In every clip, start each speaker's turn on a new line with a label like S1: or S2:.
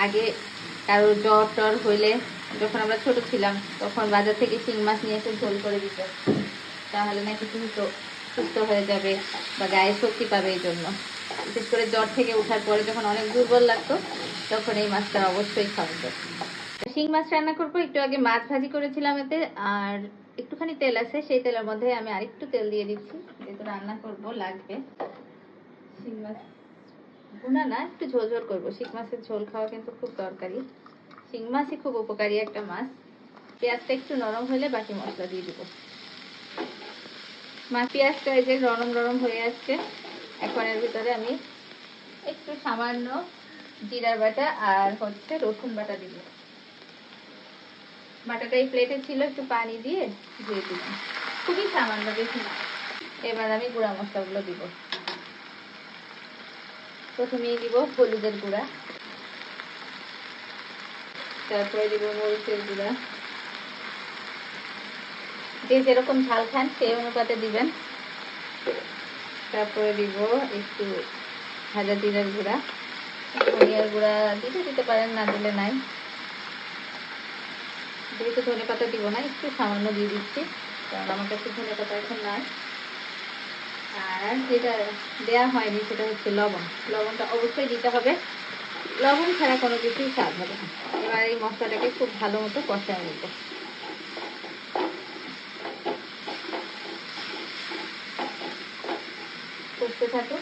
S1: আগে কারো জ্বর টর হইলে যখন আমরা ছোট ছিলাম তখন বাজার থেকে শিং মাছ নিয়ে এসে ঝোল করে দিত, তাহলে নাকি কিন্তু সুস্থ হয়ে যাবে বা গায়ে শক্তি পাবে। এই জন্য বিশেষ করে জ্বর থেকে ওঠার পরে যখন অনেক দুর্বল লাগতো তখন এই মাছটা অবশ্যই খাওয়াতো। শিং মাছ রান্না করবো। একটু আগে মাছ ভাজি করেছিলাম এতে, আর একটুখানি তেল আছে, সেই তেলের মধ্যে আমি আরেকটু তেল দিয়ে দিচ্ছি, যেহেতু রান্না করব লাগবে। শিং মাছ ভুনা না, একটু ঝোল ঝোল করবো। শিং মাছের ঝোল খাওয়া কিন্তু খুব দরকারি, শিং মাছই খুব উপকারী একটা মাছ। পেঁয়াজটা একটু নরম হলে বাকি মশলা দিয়ে দিব। পেঁয়াজটা এই যে নরম নরম হয়ে আসছে, এখন এর ভিতরে আমি একটু সামান্য জিরার বাটা আর হচ্ছে রসুন বাটা দিব। বাটাটা এই প্লেটে ছিল, একটু পানি দিয়ে ধুয়ে দিলাম, খুবই সামান্য, বেশি না। এবার আমি গুঁড়া মশলাগুলো দিব। প্রথমেই দিব হলুদের গুঁড়া, তারপরে দিব মরিচের গুঁড়া, যে যেরকম ঝাল খান সেই অনুপাতে দিবেন। তারপরে দিব একটু ভাজা জিরার গুঁড়া, ধনিয়ার গুঁড়া দিতে পারেন, না দিলে নাই। যেহেতু ধনে পাতা দিব না, একটু সামান্য দিয়ে দিচ্ছি, কারণ আমার কাছে ধনে পাতা এখন নাই। আর যেটা দেওয়া হয়নি সেটা হচ্ছে লবণ। লবণটা অবশ্যই দিতে হবে, লবণ ছাড়া কোনো কিছুই স্বাদ হবে না। এবার এই মশলাটাকে খুব ভালো মতো কষায় নেব। করতে থাকো।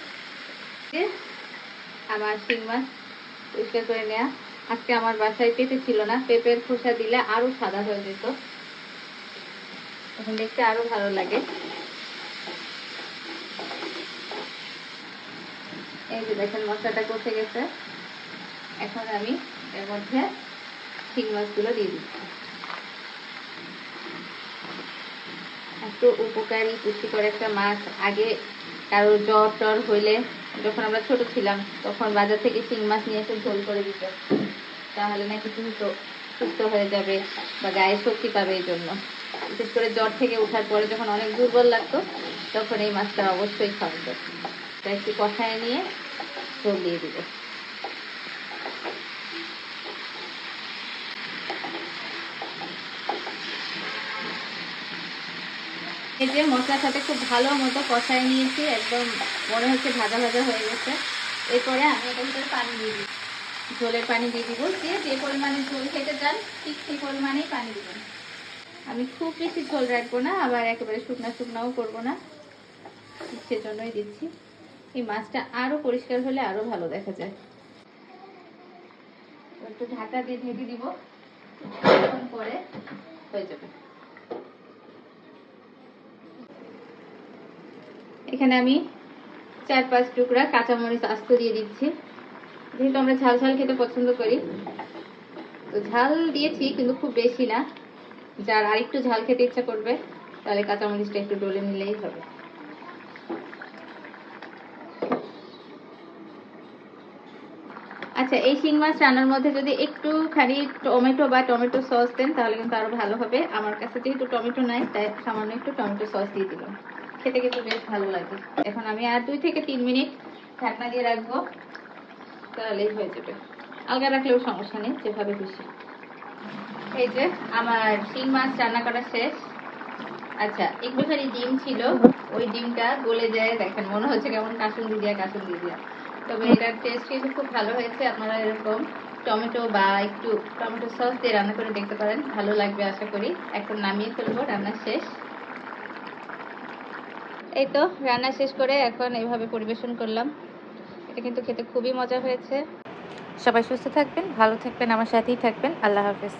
S1: আমার শিং মাছ পরিষ্কার করে নেওয়া। আজকে আমার বাসায় পেঁপে ছিল না, পেঁপের খোসা দিলে আরো সাদা হয়ে যেত, এখন দেখতে আরো ভালো লাগে। এই যে দেখেন মশলাটা কষে গেছে, এখন আমি এর মধ্যে শিং মাছগুলো দিয়ে দিচ্ছি। এত উপকারী পুষ্টিকর একটা মাছ। আগে কারো জ্বর টর হইলে যখন আমরা ছোট ছিলাম তখন বাজার থেকে শিং মাছ নিয়ে এসে ঝোল করে দিত, তাহলে নাকি কিন্তু সুস্থ হয়ে যাবে বা গায়ে শক্তি পাবে। এই জন্য বিশেষ করে জ্বর থেকে ওঠার পরে যখন অনেক দুর্বল লাগতো তখন এই মাছটা অবশ্যই খাওয়াতো। তাই একটু কষায় নিয়ে ঝোল দিয়ে দিব। এই যে মশলার সাথে খুব ভালো মতো কষায় নিয়েছি, একদম মনে হচ্ছে ভাজা ভাজা হয়ে গেছে। এরপরে আমি এটার ভিতরে পানি দিয়ে দিই, ঝোলের পানি দিয়ে দিব। যে পরিমাণে ঝোল খেতে চান ঠিক সেই পরিমাণেই পানি দিবেন। আমি খুব বেশি ঝোল রাখবো না, আবার একেবারে শুকনা শুকনাও করবো না, সেজন্যই দিচ্ছি। এই মাছটা আরো পরিষ্কার হলে আরো ভালো দেখা যায়। একটু ঢাকা দিয়ে ঢেকে দিব, পরে হয়ে যাবে। এখানে আমি 4-5 টুকরা কাঁচামরিচ আস্ত দিয়ে দিচ্ছি, যেহেতু আমরা ঝাল ঝাল খেতে পছন্দ করি। তো ঝাল দিয়েছি কিন্তু খুব বেশি না, যার আরেকটু ঝাল খেতে ইচ্ছা করবে তাহলে কাঁচামরিচটা একটু ডলে নিলেই হবে। আচ্ছা, এই শিং মাছ রান্নার মধ্যে যদি একটুখানি টমেটো বা টমেটো সস দেন তাহলে কিন্তু আরো ভালো হবে। আমার কাছে যেহেতু টমেটো নাই তাই সামান্য একটু টমেটো সস দিয়ে দিলাম, খেতে কিন্তু বেশ ভালো লাগে। এখন আমি আর 2 থেকে 3 মিনিট ঢাকনা দিয়ে রাখবো, তাহলেই হয়ে যাবে। আলগা রাখলেও সমস্যা নেই, যেভাবে খুশি। এই যে আমার শিং মাছ রান্না করা শেষ। আচ্ছা, একটুখানি ডিম ছিল, ওই ডিমটা গলে যায়, দেখেন মনে হচ্ছে কেমন কাসুন্দি দিয়া। তবে এটার টেস্ট কিন্তু খুব ভালো হয়েছে। আপনারা এরকম টমেটো বা একটু টমেটো সস দিয়ে রান্না করে দেখতে পারেন, ভালো লাগবে আশা করি। এখন নামিয়ে ফেলবো, রান্না শেষ। এই তো রান্না শেষ করে এখন এইভাবে পরিবেশন করলাম। এটা কিন্তু খেতে খুবই মজা হয়েছে। সবাই সুস্থ থাকবেন, ভালো থাকবেন, আমার সাথেই থাকবেন। আল্লাহ হাফেজ।